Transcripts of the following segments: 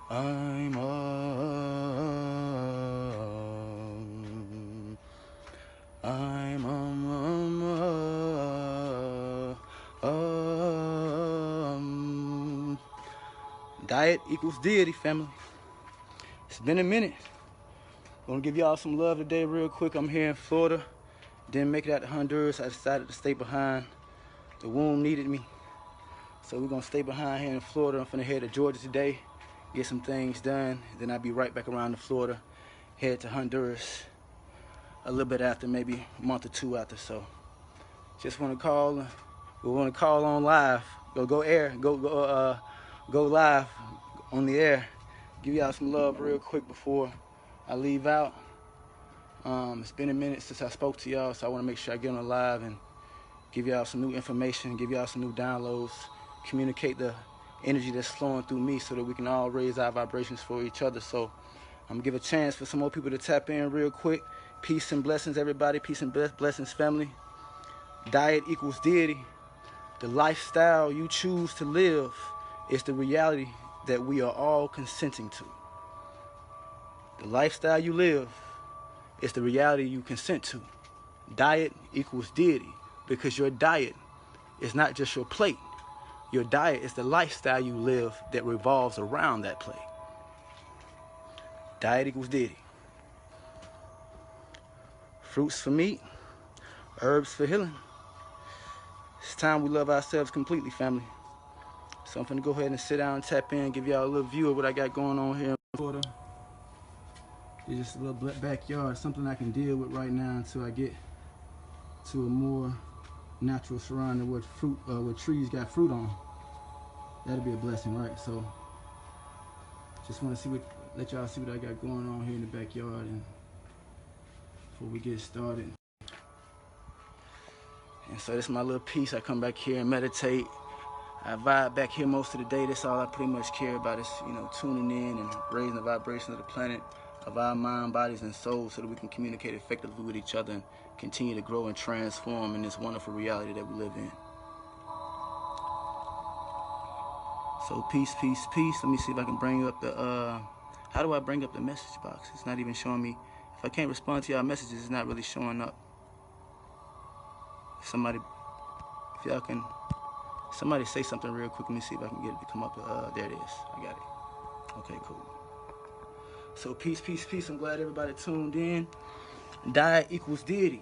I'm I'm Diet equals deity, family. It's been a minute. Gonna give y'all some love today real quick. I'm here in Florida. Didn't make it out to Honduras. I decided to stay behind. The womb needed me. So we're gonna stay behind here in Florida. I'm finna head to Georgia today, get some things done. Then I'll be right back around to Florida, head to Honduras a little bit after, maybe a month or two after. So just wanna call, we wanna call on live. Go live on the air. Give y'all some love real quick before I leave out. It's been a minute since I spoke to y'all, so I want to make sure I get on live and give y'all some new information, give y'all some new downloads, communicate the energy that's flowing through me so that we can all raise our vibrations for each other. So I'm gonna give a chance for some more people to tap in real quick. Peace and blessings, everybody. Peace and blessings, family. Diet equals deity. The lifestyle you choose to live is the reality that we are all consenting to. The lifestyle you live is the reality you consent to. Diet equals deity, because your diet is not just your plate. Your diet is the lifestyle you live that revolves around that plate. Diet equals deity. Fruits for meat, herbs for healing. It's time we love ourselves completely, family. So I'm finna go ahead and sit down and tap in, give y'all a little view of what I got going on here in Florida. It's just a little backyard, something I can deal with right now until I get to a more natural surrounding where trees got fruit on. That'll be a blessing, right? So just want to let y'all see what I got going on here in the backyard, and before we get started. And so this is my little piece. I come back here and meditate. I vibe back here most of the day. That's all I pretty much care about is, tuning in and raising the vibration of the planet, of our mind, bodies, and souls, so that we can communicate effectively with each other and continue to grow and transform in this wonderful reality that we live in. So peace, peace, peace. Let me see if I can bring up the, how do I bring up the message box? It's not even showing me. If I can't respond to y'all messages, it's not really showing up. If y'all can, somebody say something real quick. Let me see if I can get it to come up. There it is. I got it. Okay, cool. So peace, peace, peace. I'm glad everybody tuned in. Diet equals deity.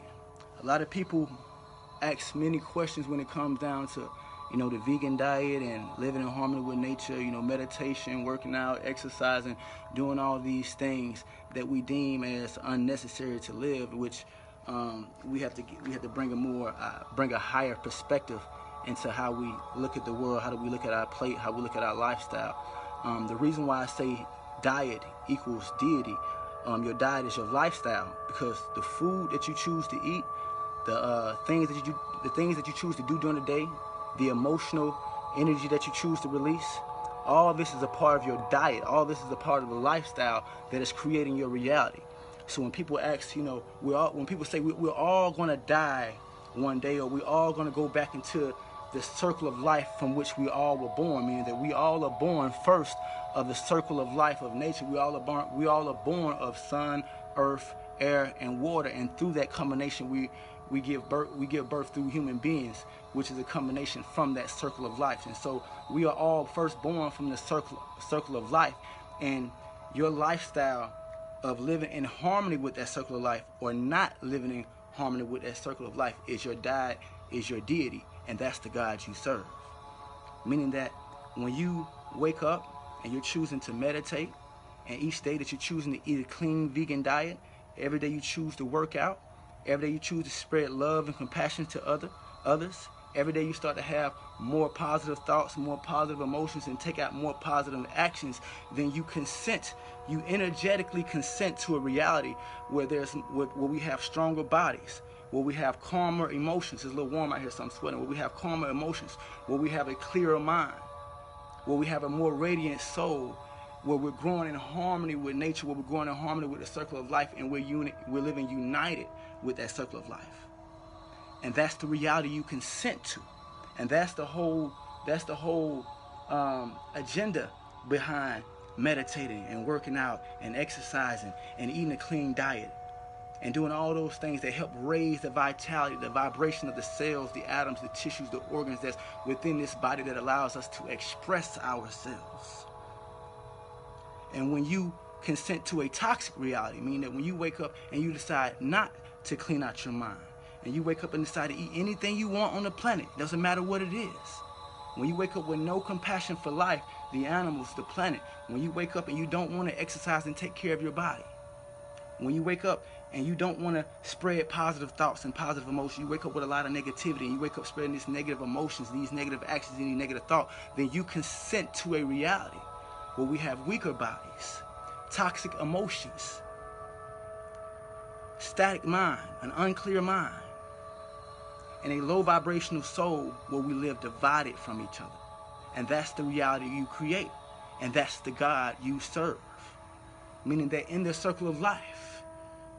A lot of people ask many questions when it comes down to, the vegan diet and living in harmony with nature, meditation, working out, exercising, doing all these things that we deem as unnecessary to live, which we have to bring a higher perspective into how we look at the world, how do we look at our plate, how we look at our lifestyle. The reason why I say diet equals deity, your diet is your lifestyle, because the food that you choose to eat, the things that you choose to do during the day, the emotional energy that you choose to release, all this is a part of your diet. All this is a part of the lifestyle that is creating your reality. So when people ask, when people say we're all going to die one day, or we're all going to go back into the circle of life from which we all were born, meaning that we all are born first of the circle of life of nature. We all are born of sun, earth, air, and water, and through that combination we give birth through human beings, which is a combination from that circle of life. And so we are all first born from the circle of life, and your lifestyle of living in harmony with that circle of life, or not living in harmony with that circle of life, is your diet, is your deity, and that's the God you serve. Meaning that when you wake up and you're choosing to meditate, and each day that you're choosing to eat a clean vegan diet, every day you choose to work out, every day you choose to spread love and compassion to others, every day you start to have more positive thoughts, more positive emotions, and take out more positive actions, then you energetically consent to a reality where we have stronger bodies, where we have calmer emotions. It's a little warm out here, so I'm sweating. Where we have calmer emotions, where we have a clearer mind, where we have a more radiant soul, where we're growing in harmony with nature, where we're growing in harmony with the circle of life, and we're living united with that circle of life. And that's the reality you consent to. And that's the whole agenda behind meditating and working out and exercising and eating a clean diet and doing all those things that help raise the vitality, the vibration of the cells, the atoms, the tissues, the organs that's within this body that allows us to express ourselves. And when you consent to a toxic reality, meaning that when you wake up and you decide not to clean out your mind, and you wake up and decide to eat anything you want on the planet, doesn't matter what it is. When you wake up with no compassion for life, the animals, the planet, when you wake up and you don't want to exercise and take care of your body, when you wake up and you don't want to spread positive thoughts and positive emotions, you wake up with a lot of negativity, and you wake up spreading these negative emotions, these negative actions, and these negative thoughts, then you consent to a reality where we have weaker bodies, toxic emotions, static mind, an unclear mind, and a low vibrational soul where we live divided from each other. And that's the reality you create, and that's the God you serve. Meaning that in the circle of life,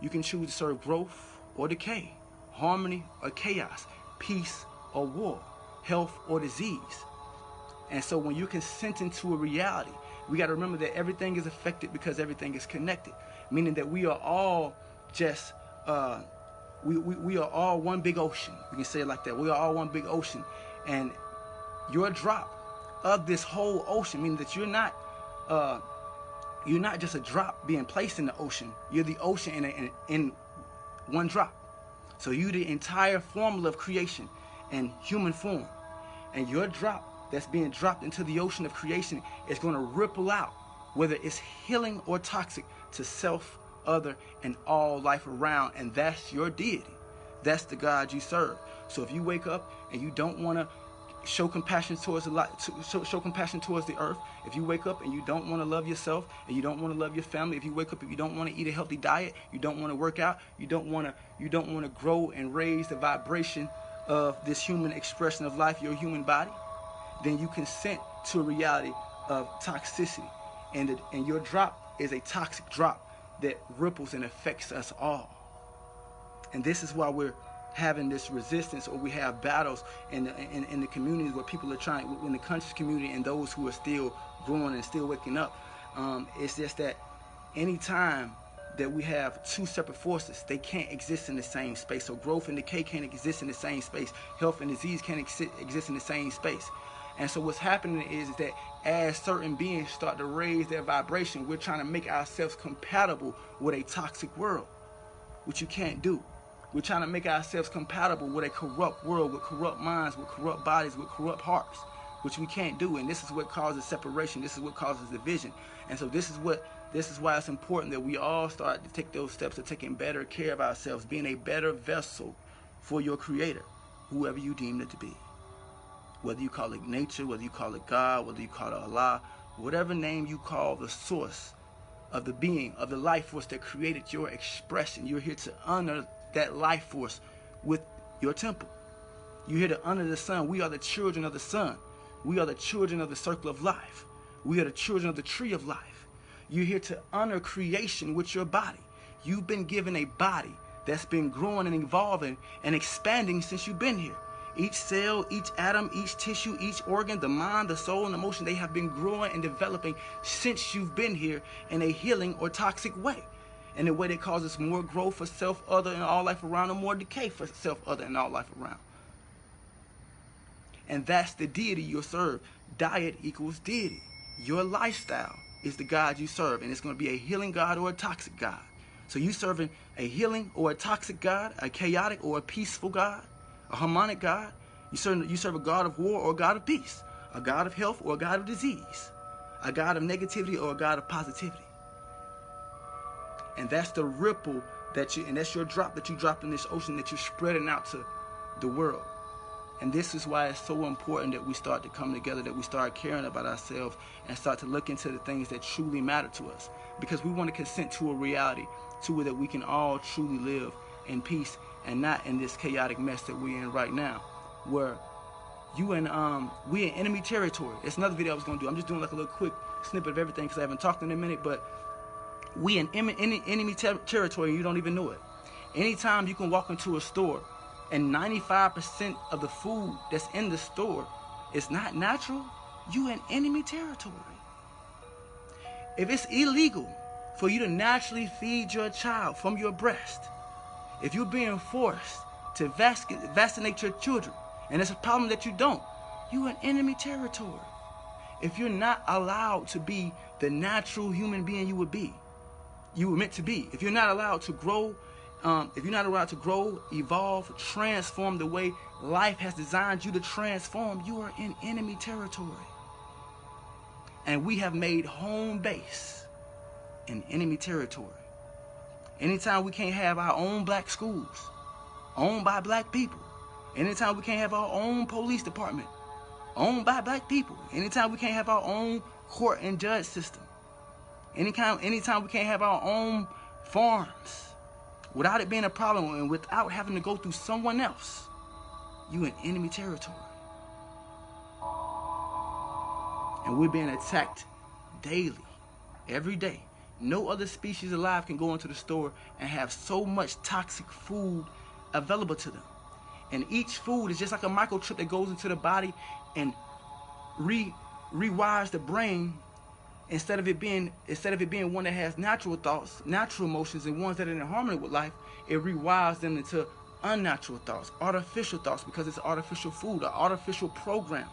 you can choose to serve growth or decay, harmony or chaos, peace or war, health or disease. And so when you're consenting to a reality, we got to remember that everything is affected because everything is connected. Meaning that we are all just, we are all one big ocean. We can say it like that. We are all one big ocean. And you're a drop of this whole ocean, meaning that you're not just a drop being placed in the ocean. You're the ocean in one drop. So you're the entire formula of creation in human form. And your drop that's being dropped into the ocean of creation is going to ripple out, whether it's healing or toxic, to self, other, and all life around. And that's your deity. That's the God you serve. So if you wake up and you don't want to show compassion towards the show compassion towards the earth, if you wake up and you don't want to love yourself and you don't want to love your family, if you wake up and you don't want to eat a healthy diet, you don't want to work out, you don't want to grow and raise the vibration of this human expression of life, your human body, then you consent to a reality of toxicity, and your drop is a toxic drop that ripples and affects us all. And this is why we're having this resistance, or we have battles in the communities where people are trying, in the conscious community, and those who are still growing and still waking up. It's just that anytime that we have two separate forces, they can't exist in the same space. So growth and decay can't exist in the same space. Health and disease can't exist in the same space. And so what's happening is that as certain beings start to raise their vibration, we're trying to make ourselves compatible with a toxic world, which you can't do. We're trying to make ourselves compatible with a corrupt world, with corrupt minds, with corrupt bodies, with corrupt hearts, which we can't do. And this is what causes separation. This is what causes division. And so this is why it's important that we all start to take those steps of taking better care of ourselves, being a better vessel for your Creator, whoever you deem it to be. Whether you call it nature, whether you call it God, whether you call it Allah, whatever name you call the source of the being, of the life force that created your expression, you're here to honor that life force with your temple. You're here to honor the sun. We are the children of the sun. We are the children of the circle of life. We are the children of the tree of life. You're here to honor creation with your body. You've been given a body that's been growing and evolving and expanding since you've been here. Each cell, each atom, each tissue, each organ, the mind, the soul, and emotion, they have been growing and developing since you've been here in a healing or toxic way. In a way that causes more growth for self, other, and all life around, or more decay for self, other, and all life around. And that's the deity you serve. Diet equals deity. Your lifestyle is the God you serve, and it's going to be a healing God or a toxic God. So you serving a healing or a toxic God, a chaotic or a peaceful God, a harmonic God. You serve a God of war or a God of peace, a God of health or a God of disease, a God of negativity or a God of positivity. And that's the ripple and that's your drop that you dropped in this ocean that you're spreading out to the world. And this is why it's so important that we start to come together, that we start caring about ourselves and start to look into the things that truly matter to us. Because we want to consent to a reality to where that we can all truly live in peace and not in this chaotic mess that we're in right now, where we in enemy territory. It's another video I was going to do. I'm just doing like a little quick snippet of everything because I haven't talked in a minute, but we in enemy territory and you don't even know it. Anytime you can walk into a store and 95% of the food that's in the store is not natural, you in enemy territory. if it's illegal for you to naturally feed your child from your breast, if you're being forced to vaccinate your children, and it's a problem that you don't, you're in enemy territory. If you're not allowed to be the natural human being you were meant to be, if you're not allowed to grow, evolve, transform the way life has designed you to transform, you are in enemy territory. And we have made home base in enemy territory. Anytime we can't have our own black schools owned by black people, anytime we can't have our own police department owned by black people, anytime we can't have our own court and judge system, anytime we can't have our own farms without it being a problem and without having to go through someone else, you in enemy territory. And we're being attacked daily, every day. No other species alive can go into the store and have so much toxic food available to them. And each food is just like a microchip that goes into the body and rewires the brain. Instead of it being one that has natural thoughts, natural emotions, and ones that are in harmony with life, it rewires them into unnatural thoughts, artificial thoughts, because it's artificial food, an artificial program.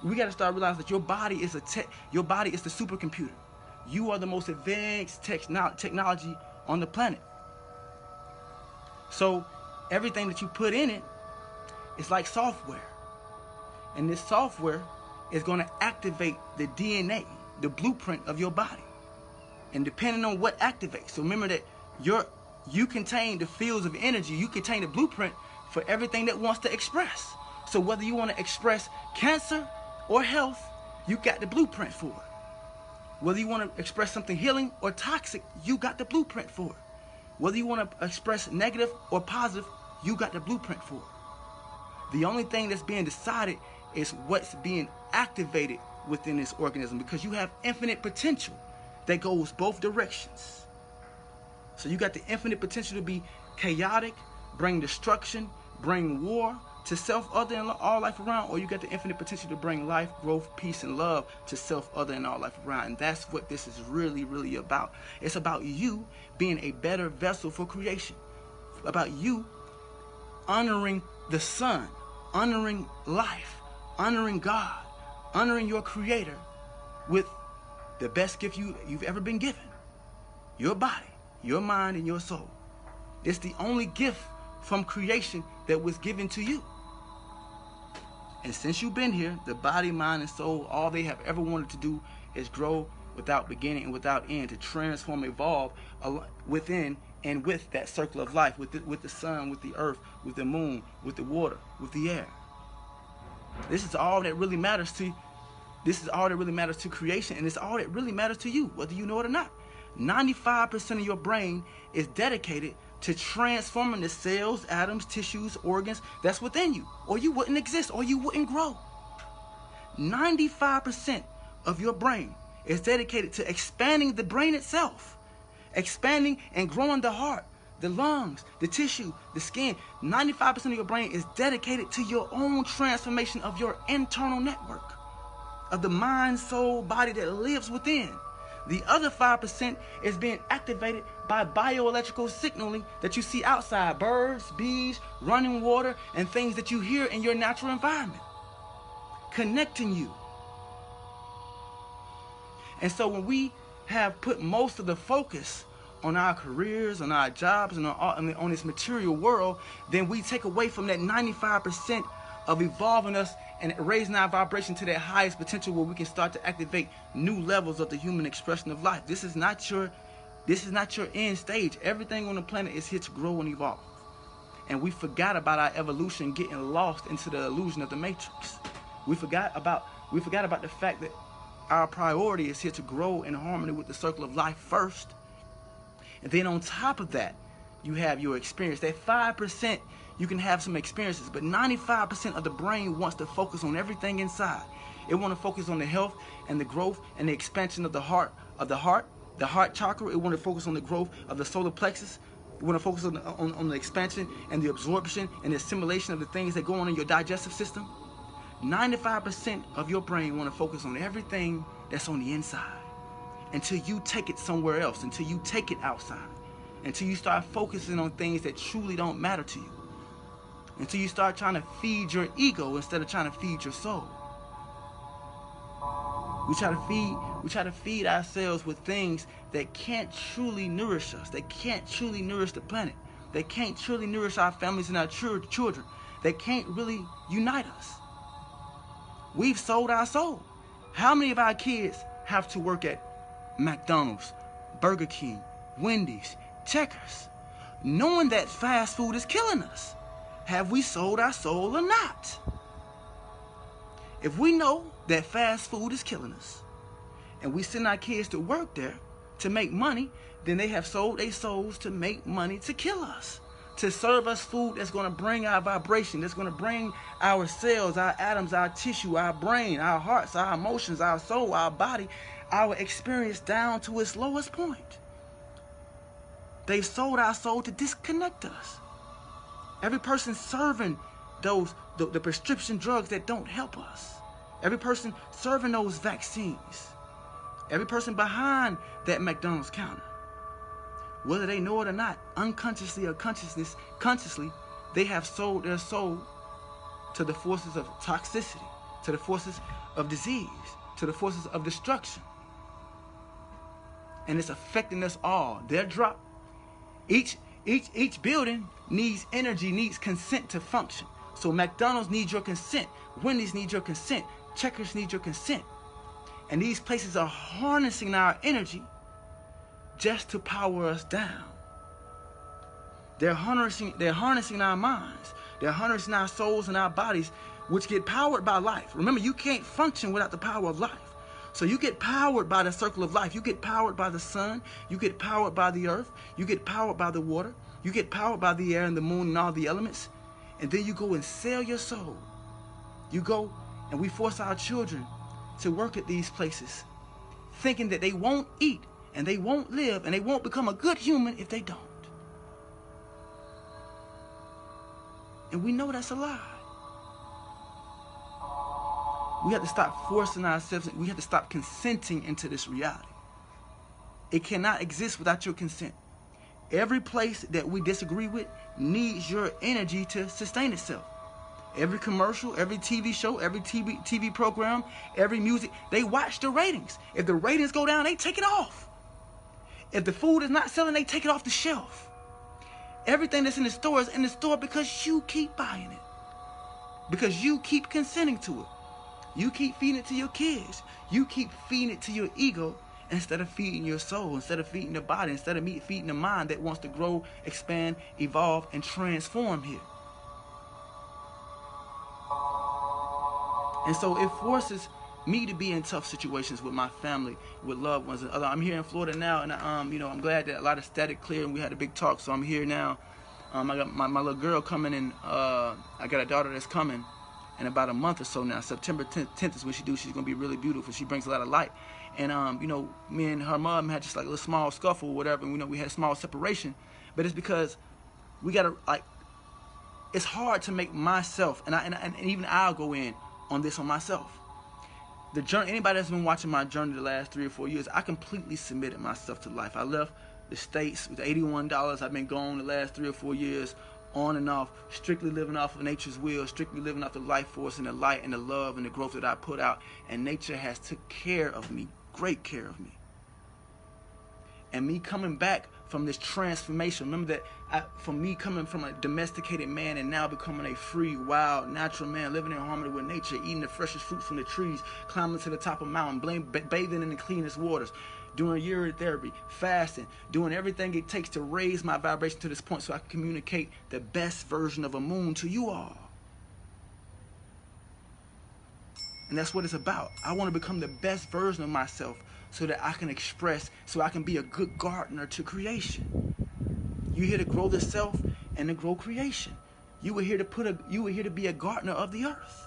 We got to start realizing that your body is the supercomputer. You are the most advanced technology on the planet. So everything that you put in it is like software. And this software is going to activate the DNA, the blueprint of your body. And depending on what activates. So remember that you contain the fields of energy. You contain the blueprint for everything that wants to express. So whether you want to express cancer or health, you got the blueprint for it. Whether you want to express something healing or toxic, you got the blueprint for it. Whether you want to express negative or positive, you got the blueprint for it. The only thing that's being decided is what's being activated within this organism, because you have infinite potential that goes both directions. So you got the infinite potential to be chaotic, bring destruction, bring war to self, other, and all life around, or you got the infinite potential to bring life, growth, peace, and love to self, other, and all life around. And that's what this is really, really about. It's about you being a better vessel for creation, about you honoring the sun, honoring life, honoring God, honoring your creator with the best gift you've ever been given, your body, your mind, and your soul. It's the only gift from creation that was given to you. And since you've been here, the body, mind, and soul, all they have ever wanted to do is grow without beginning and without end, to transform, evolve within and with that circle of life, with the sun, with the earth, with the moon, with the water, with the air. This is all that really matters to. This is all that really matters to creation, and it's all that really matters to you, whether you know it or not. 95% of your brain is dedicated to transforming the cells, atoms, tissues, organs that's within you, or you wouldn't exist, or you wouldn't grow. 95% of your brain is dedicated to expanding the brain itself, expanding and growing the heart, the lungs, the tissue, the skin. 95% of your brain is dedicated to your own transformation of your internal network, of the mind, soul, body that lives within. The other 5% is being activated by bioelectrical signaling that you see outside, birds, bees, running water, and things that you hear in your natural environment, connecting you. And so when we have put most of the focus on our careers, on our jobs, and on this material world, then we take away from that 95% of evolving us and raising our vibration to that highest potential, where we can start to activate new levels of the human expression of life. This is not your end stage. Everything on the planet is here to grow and evolve. And we forgot about our evolution, getting lost into the illusion of the matrix. We forgot about the fact that our priority is here to grow in harmony with the circle of life first. And then on top of that, you have your experience. That 5%, you can have some experiences, but 95% of the brain wants to focus on everything inside. It wants to focus on the health and the growth and the expansion of the heart chakra. It wants to focus on the growth of the solar plexus. It wants to focus on the expansion and the absorption and the assimilation of the things that go on in your digestive system. 95% of your brain want to focus on everything that's on the inside. until you take it somewhere else, until you take it outside, until you start focusing on things that truly don't matter to you, until you start trying to feed your ego instead of trying to feed your soul. We try to feed ourselves with things that can't truly nourish us, that can't truly nourish the planet, that can't truly nourish our families and our children, that can't really unite us. We've sold our soul. How many of our kids have to work at McDonald's, Burger King, Wendy's, Checkers, knowing that fast food is killing us? Have we sold our soul or not? If we know that fast food is killing us, and we send our kids to work there to make money, then they have sold their souls to make money to kill us, to serve us food that's going to bring our vibration, that's going to bring our cells, our atoms, our tissue, our brain, our hearts, our emotions, our soul, our body, our experience down to its lowest point. They've sold our soul to disconnect us. Every person serving the prescription drugs that don't help us. Every person serving those vaccines. Every person behind that McDonald's counter. Whether they know it or not, unconsciously or consciously, they have sold their soul to the forces of toxicity, to the forces of disease, to the forces of destruction. And it's affecting us all. Their drop. Each building needs energy, needs consent to function. So McDonald's needs your consent. Wendy's needs your consent. Checkers need your consent. And these places are harnessing our energy just to power us down. They're harnessing our minds. They're harnessing our souls and our bodies, which get powered by life. Remember, you can't function without the power of life. So you get powered by the circle of life. You get powered by the sun. You get powered by the earth. You get powered by the water. You get powered by the air and the moon and all the elements. And then you go and sell your soul. You go and we force our children to work at these places, thinking that they won't eat and they won't live and they won't become a good human if they don't. And we know that's a lie. We have to stop forcing ourselves. We have to stop consenting into this reality. It cannot exist without your consent. Every place that we disagree with needs your energy to sustain itself. Every commercial, every TV show, every TV program, every music, they watch the ratings. If the ratings go down, they take it off. If the food is not selling, they take it off the shelf. Everything that's in the store is in the store because you keep buying it. Because you keep consenting to it. You keep feeding it to your kids. You keep feeding it to your ego instead of feeding your soul, instead of feeding the body, instead of feeding the mind that wants to grow, expand, evolve, and transform here. And so it forces me to be in tough situations with my family, with loved ones. And I'm here in Florida now, and I'm glad that a lot of static cleared and we had a big talk. So I'm here now. I got my little girl coming, and I got a daughter that's coming in about a month or so now. September 10th is when she do. She's gonna be really beautiful. She brings a lot of light. And me and her mom had just like a little small scuffle or whatever. And we had a small separation, but it's because we gotta it's hard to make myself, and even I'll go in on this on myself. The journey, anybody that's been watching my journey the last 3 or 4 years, I completely submitted myself to life. I left the States with $81. I've been gone the last 3 or 4 years, on and off, strictly living off of nature's will, strictly living off the life force and the light and the love and the growth that I put out. And nature has took care of me, great care of me. And me coming back from this transformation, remember that for me coming from a domesticated man and now becoming a free, wild, natural man, living in harmony with nature, eating the freshest fruits from the trees, climbing to the top of a mountain, bathing in the cleanest waters, doing urine therapy, fasting, doing everything it takes to raise my vibration to this point so I can communicate the best version of Amun to you all. And that's what it's about. I want to become the best version of myself so that I can express, so I can be a good gardener to creation. You're here to grow the self and to grow creation. You were here to be a gardener of the earth,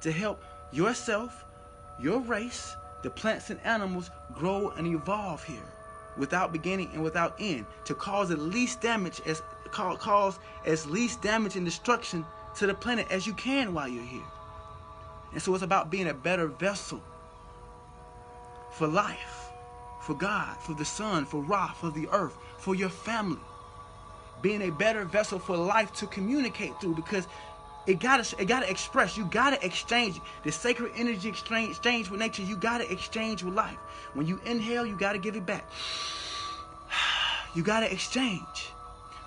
to help yourself, your race, the plants and animals grow and evolve here, without beginning and without end, to cause as least damage and destruction to the planet as you can while you're here. And so it's about being a better vessel for life. for God, for the sun, for Ra, for the earth, for your family. Being a better vessel for life to communicate through, because it gotta express. You gotta exchange the sacred energy exchange with nature. You gotta exchange with life. When you inhale, you gotta give it back. You gotta exchange.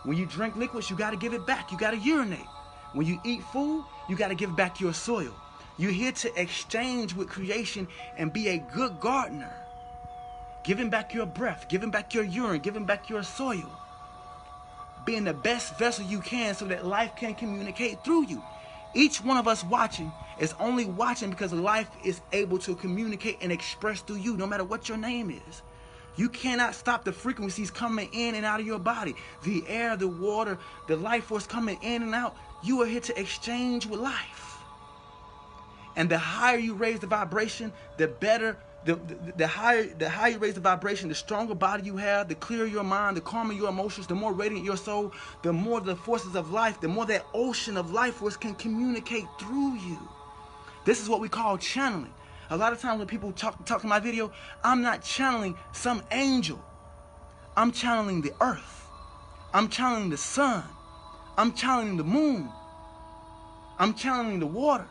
When you drink liquids, you gotta give it back. You gotta urinate. When you eat food, you gotta give back your soil. You're here to exchange with creation and be a good gardener. Giving back your breath, giving back your urine, giving back your soil. Being the best vessel you can so that life can communicate through you. Each one of us watching is only watching because life is able to communicate and express through you, no matter what your name is. You cannot stop the frequencies coming in and out of your body. The air, the water, the life force coming in and out. You are here to exchange with life. And the higher you raise the vibration, the better, the higher you raise the vibration, the stronger body you have, the clearer your mind, the calmer your emotions, the more radiant your soul, the more the forces of life, the more that ocean of life force can communicate through you. This is what we call channeling. A lot of times when people talk in my video, I'm not channeling some angel. I'm channeling the earth. I'm channeling the sun. I'm channeling the moon. I'm channeling the water.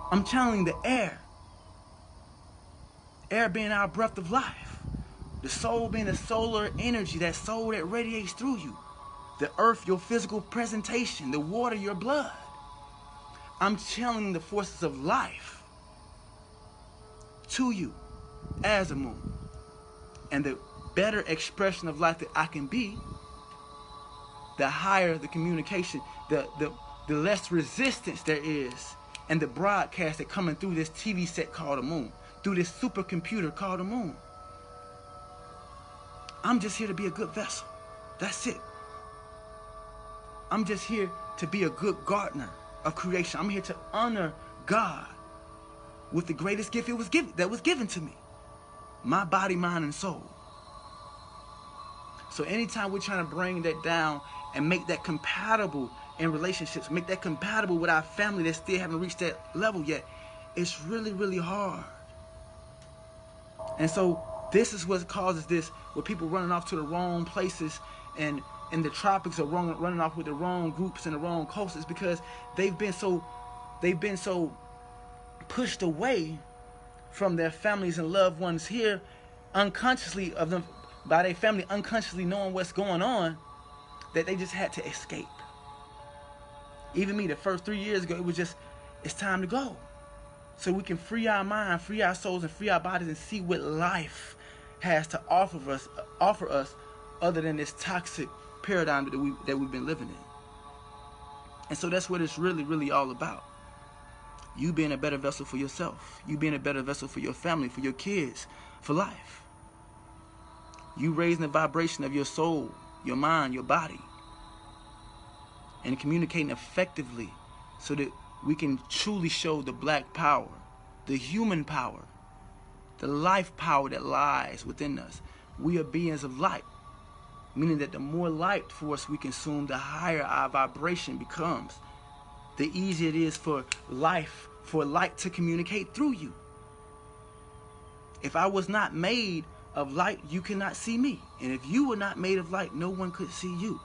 I'm channeling the air. Air being our breath of life. The soul being the solar energy, that soul that radiates through you. The earth, your physical presentation. The water, your blood. I'm channeling the forces of life to you as a moon. And the better expression of life that I can be, the higher the communication, the less resistance there is, and the broadcast that coming through this TV set called Amun, through this supercomputer called Amun. I'm just here to be a good vessel. That's it. I'm just here to be a good gardener of creation. I'm here to honor God with the greatest gift that was given to me. My body, mind, and soul. So anytime we're trying to bring that down and make that compatible in relationships, make that compatible with our family that still haven't reached that level yet, it's really, really hard. And so this is what causes this, with people running off to the wrong places and in the tropics are running off with the wrong groups and the wrong coasts, because they've been so pushed away from their families and loved ones here, unconsciously of them, by their family unconsciously knowing what's going on, that they just had to escape. Even me, the first 3 years ago, it was just, it's time to go. So we can free our mind, free our souls, and free our bodies and see what life has to offer us other than this toxic paradigm that we've been living in. And so that's what it's really, really all about. You being a better vessel for yourself. You being a better vessel for your family, for your kids, for life. You raising the vibration of your soul, your mind, your body. And communicating effectively so that we can truly show the black power, the human power, the life power that lies within us. We are beings of light. Meaning that the more light force we consume, the higher our vibration becomes. The easier it is for light to communicate through you. If I was not made of light, you cannot see me. And if you were not made of light, no one could see you.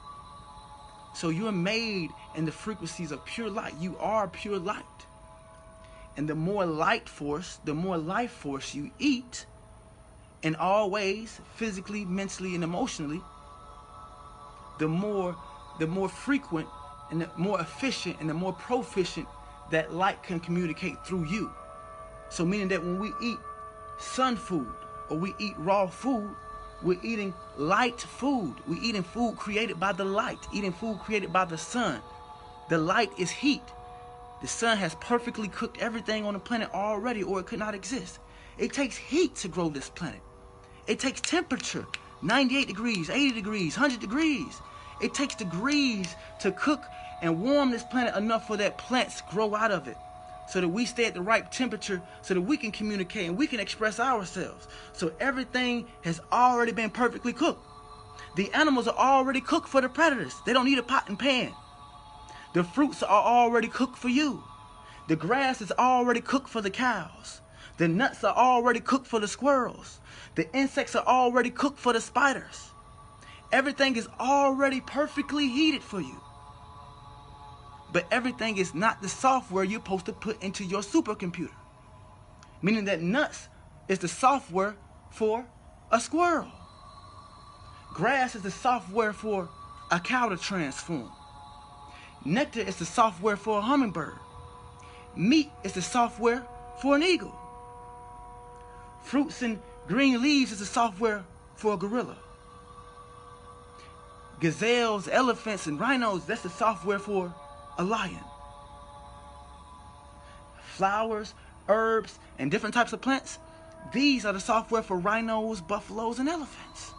So you're made in the frequencies of pure light. You are pure light. And the more light force, the more life force you eat, in all ways, physically, mentally, and emotionally, the more frequent and the more efficient and the more proficient that light can communicate through you. So meaning that when we eat sun food or we eat raw food, we're eating light food. We're eating food created by the light, eating food created by the sun. The light is heat. The sun has perfectly cooked everything on the planet already, or it could not exist. It takes heat to grow this planet. It takes temperature, 98 degrees, 80 degrees, 100 degrees. It takes degrees to cook and warm this planet enough for that plants grow out of it, so that we stay at the right temperature, so that we can communicate and we can express ourselves. So everything has already been perfectly cooked. The animals are already cooked for the predators. They don't need a pot and pan. The fruits are already cooked for you. The grass is already cooked for the cows. The nuts are already cooked for the squirrels. The insects are already cooked for the spiders. Everything is already perfectly heated for you. But everything is not the software you're supposed to put into your supercomputer. Meaning that nuts is the software for a squirrel. Grass is the software for a cow to transform. Nectar is the software for a hummingbird. Meat is the software for an eagle. Fruits and green leaves is the software for a gorilla. Gazelles, elephants, and rhinos, that's the software for a lion. Flowers, herbs, and different types of plants, these are the software for rhinos, buffaloes, and elephants.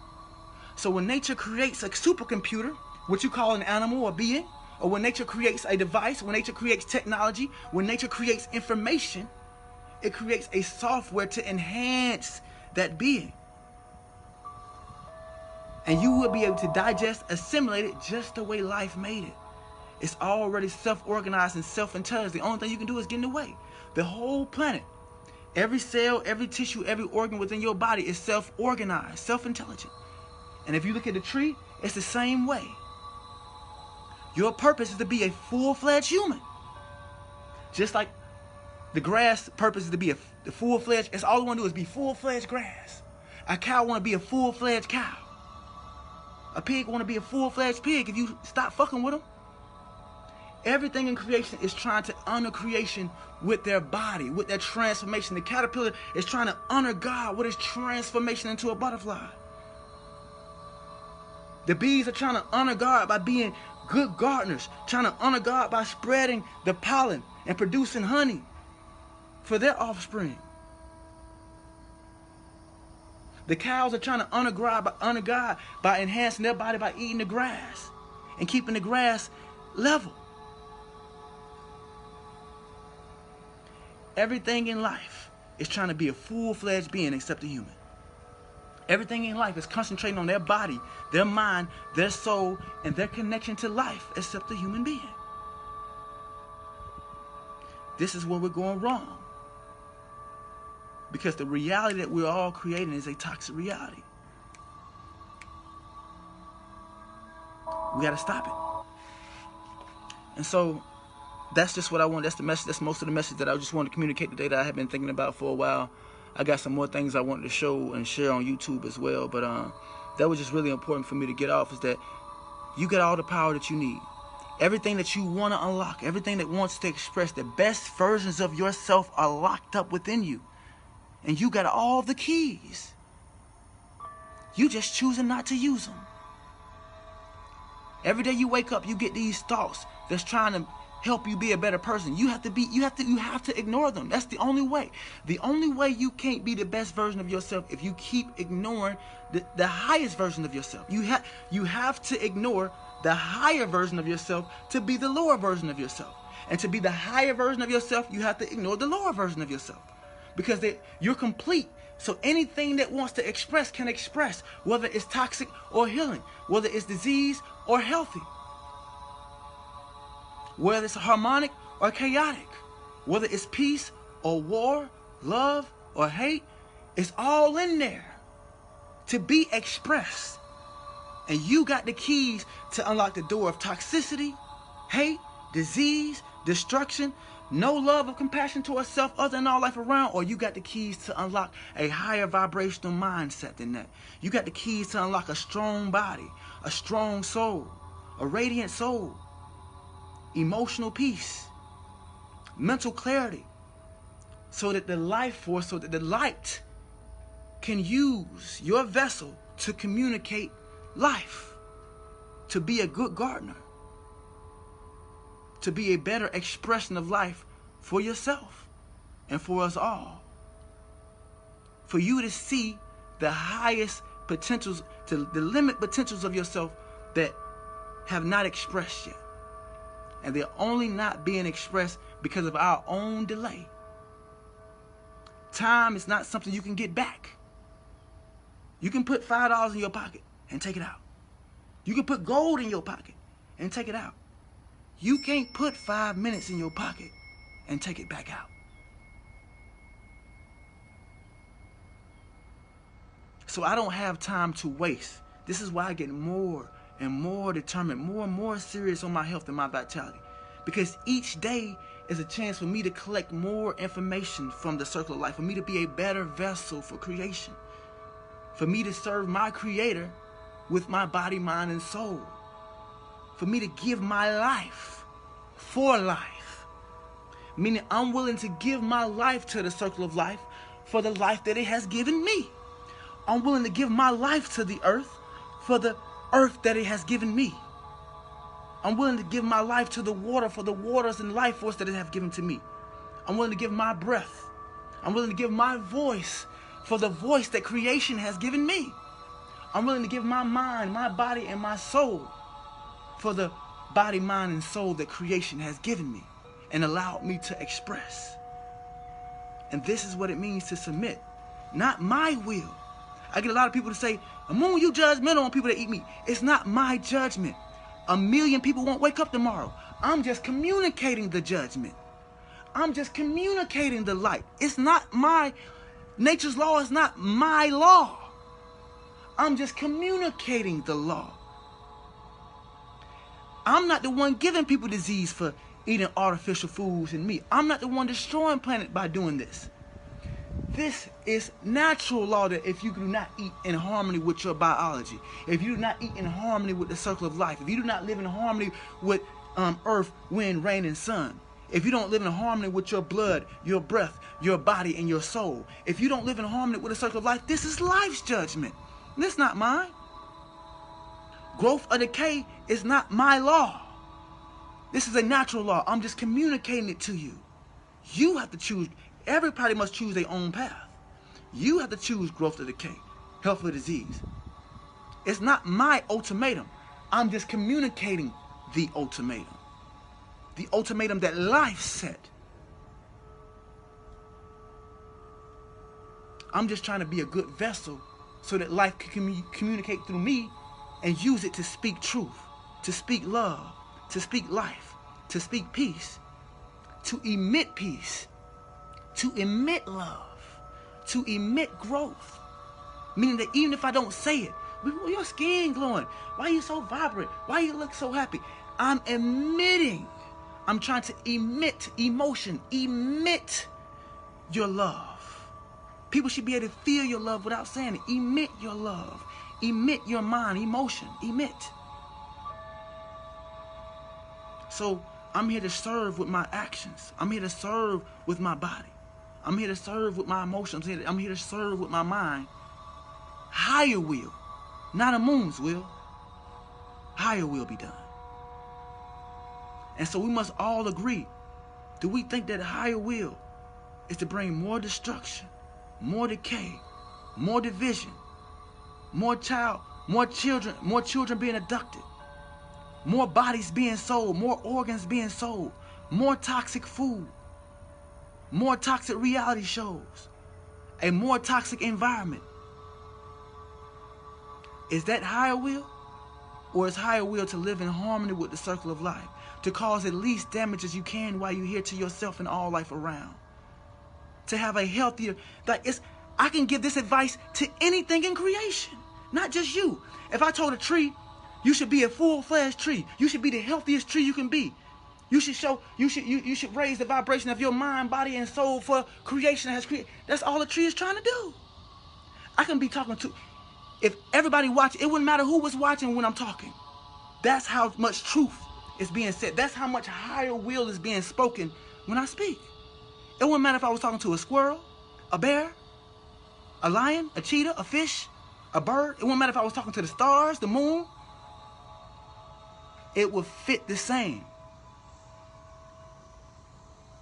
So when nature creates a supercomputer, what you call an animal or being, or when nature creates a device, when nature creates technology, when nature creates information, it creates a software to enhance that being. And you will be able to digest, assimilate it just the way life made it. It's already self-organized and self-intelligent. The only thing you can do is get in the way. The whole planet, every cell, every tissue, every organ within your body is self-organized, self-intelligent. And if you look at the tree, it's the same way. Your purpose is to be a full-fledged human. Just like the grass purpose is to be a full-fledged, it's all I want to do is be full-fledged grass. A cow want to be a full-fledged cow. A pig want to be a full-fledged pig if you stop fucking with them. Everything in creation is trying to honor creation with their body, with their transformation. The caterpillar is trying to honor God with its transformation into a butterfly. The bees are trying to honor God by being good gardeners, trying to honor God by spreading the pollen and producing honey for their offspring. The cows are trying to honor God by enhancing their body by eating the grass and keeping the grass level. Everything in life is trying to be a full-fledged being except a human. Everything in life is concentrating on their body, their mind, their soul, and their connection to life except the human being. This is where we're going wrong. Because the reality that we're all creating is a toxic reality. We got to stop it. And so that's just what I want. That's the message. That's most of the message that I just wanted to communicate today that I have been thinking about for a while. I got some more things I wanted to show and share on YouTube as well. But that was just really important for me to get off, is that you got all the power that you need. Everything that you want to unlock, everything that wants to express the best versions of yourself are locked up within you. And you got all the keys. You just choosing not to use them. Every day you wake up, you get these thoughts that's trying to help you be a better person. You have to ignore them. That's the only way. The only way you can't be the best version of yourself if you keep ignoring the highest version of yourself. You have to ignore the higher version of yourself to be the lower version of yourself. And to be the higher version of yourself, you have to ignore the lower version of yourself. Because you're complete. So anything that wants to express can express, whether it's toxic or healing, whether it's disease or healthy, whether it's harmonic or chaotic, whether it's peace or war, love or hate, it's all in there to be expressed. And you got the keys to unlock the door of toxicity, hate, disease, destruction, no love or compassion towards self other than all life around, or you got the keys to unlock a higher vibrational mindset than that. You got the keys to unlock a strong body, a strong soul, a radiant soul, emotional peace, mental clarity, so that the life force, so that the light can use your vessel to communicate life, to be a good gardener, to be a better expression of life for yourself and for us all. For you to see the highest potentials, to the limit potentials of yourself that have not expressed yet. And they're only not being expressed because of our own delay. Time is not something you can get back. You can put $5 in your pocket and take it out. You can put gold in your pocket and take it out. You can't put 5 minutes in your pocket and take it back out. So I don't have time to waste. This is why I get more and more determined, more and more serious on my health and my vitality. Because each day is a chance for me to collect more information from the circle of life, for me to be a better vessel for creation, for me to serve my Creator with my body, mind, and soul, for me to give my life for life. Meaning I'm willing to give my life to the circle of life for the life that it has given me. I'm willing to give my life to the earth for the earth that it has given me. I'm willing to give my life to the water for the waters and life force that it has given to me. I'm willing to give my breath. I'm willing to give my voice for the voice that creation has given me. I'm willing to give my mind, my body, and my soul for the body, mind, and soul that creation has given me and allowed me to express. And this is what it means to submit. Not my will. I get a lot of people to say, Amun, you judgmental on people that eat meat. It's not my judgment. 1 million people won't wake up tomorrow. I'm just communicating the judgment. I'm just communicating the light. It's not my, nature's law is not my law. I'm just communicating the law. I'm not the one giving people disease for eating artificial foods and meat. I'm not the one destroying planet by doing this. This is natural law that if you do not eat in harmony with your biology, if you do not eat in harmony with the circle of life, if you do not live in harmony with earth, wind, rain, and sun, if you don't live in harmony with your blood, your breath, your body, and your soul, if you don't live in harmony with the circle of life, this is life's judgment. This is not mine. Growth or decay is not my law. This is a natural law. I'm just communicating it to you. You have to choose. Everybody must choose their own path. You have to choose growth or decay, health or disease. It's not my ultimatum. I'm just communicating the ultimatum. The ultimatum that life set. I'm just trying to be a good vessel so that life can communicate through me and use it to speak truth, to speak love, to speak life, to speak peace, to emit peace, to emit love, to emit growth. Meaning that even if I don't say it, your skin glowing, why are you so vibrant? Why you look so happy? I'm emitting. I'm trying to emit emotion, emit your love. People should be able to feel your love without saying it. Emit your love. Emit your mind, emotion, emit. So I'm here to serve with my actions. I'm here to serve with my body. I'm here to serve with my emotions. I'm here to serve with my mind. Higher will, not Amun's will. Higher will be done. And so we must all agree. Do we think that higher will is to bring more destruction, more decay, more division, more children being abducted, more bodies being sold, more organs being sold, more toxic food, more toxic reality shows, a more toxic environment? Is that higher will? Or is higher will to live in harmony with the circle of life, to cause as least damage as you can while you're here to yourself and all life around, to have a healthier, I can give this advice to anything in creation, not just you. If I told a tree, you should be a full-fledged tree, you should be the healthiest tree you can be. You should raise the vibration of your mind, body, and soul for creation has created. That's all the tree is trying to do. I can be talking to, if everybody watched, it wouldn't matter who was watching when I'm talking. That's how much truth is being said. That's how much higher will is being spoken when I speak. It wouldn't matter if I was talking to a squirrel, a bear, a lion, a cheetah, a fish, a bird. It wouldn't matter if I was talking to the stars, the moon. It would fit the same.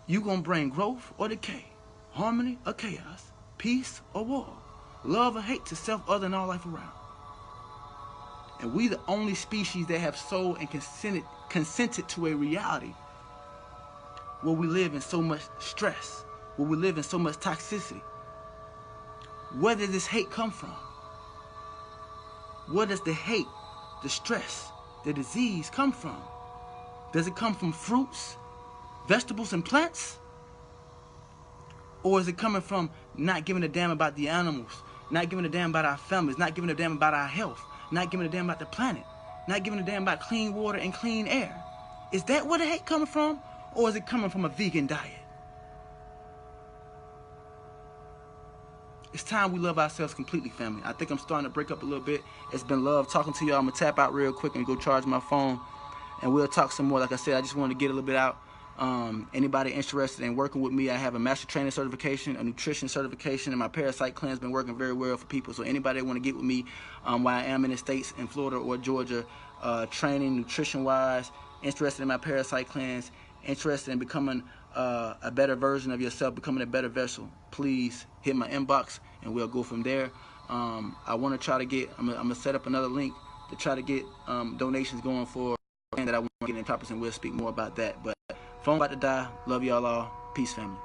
You gonna bring growth or decay, harmony or chaos, peace or war, love or hate to self, other, and all life around. And we the only species that have soul and consented to a reality where we live in so much stress, where we live in so much toxicity. Where does this hate come from? Where does the hate, the stress, the disease come from? Does it come from fruits, vegetables, and plants? Or is it coming from not giving a damn about the animals, not giving a damn about our families, not giving a damn about our health, not giving a damn about the planet, not giving a damn about clean water and clean air. Is that where the hate coming from? Or is it coming from a vegan diet? It's time we love ourselves completely, family. I think I'm starting to break up a little bit. It's been love talking to y'all. I'm going to tap out real quick and go charge my phone. And we'll talk some more. Like I said, I just wanted to get a little bit out. Anybody interested in working with me, I have a master trainer certification, a nutrition certification, and my parasite cleanse been working very well for people. So anybody that want to get with me while I am in the States, in Florida or Georgia, training nutrition-wise, interested in my parasite cleanse, interested in becoming a better version of yourself, becoming a better vessel, please hit my inbox and we'll go from there. I want to try to get, I'm going to set up another link to try to get donations going for that I want to get in topics, and we'll speak more about that. But phone about to die. Love y'all all. Peace, family.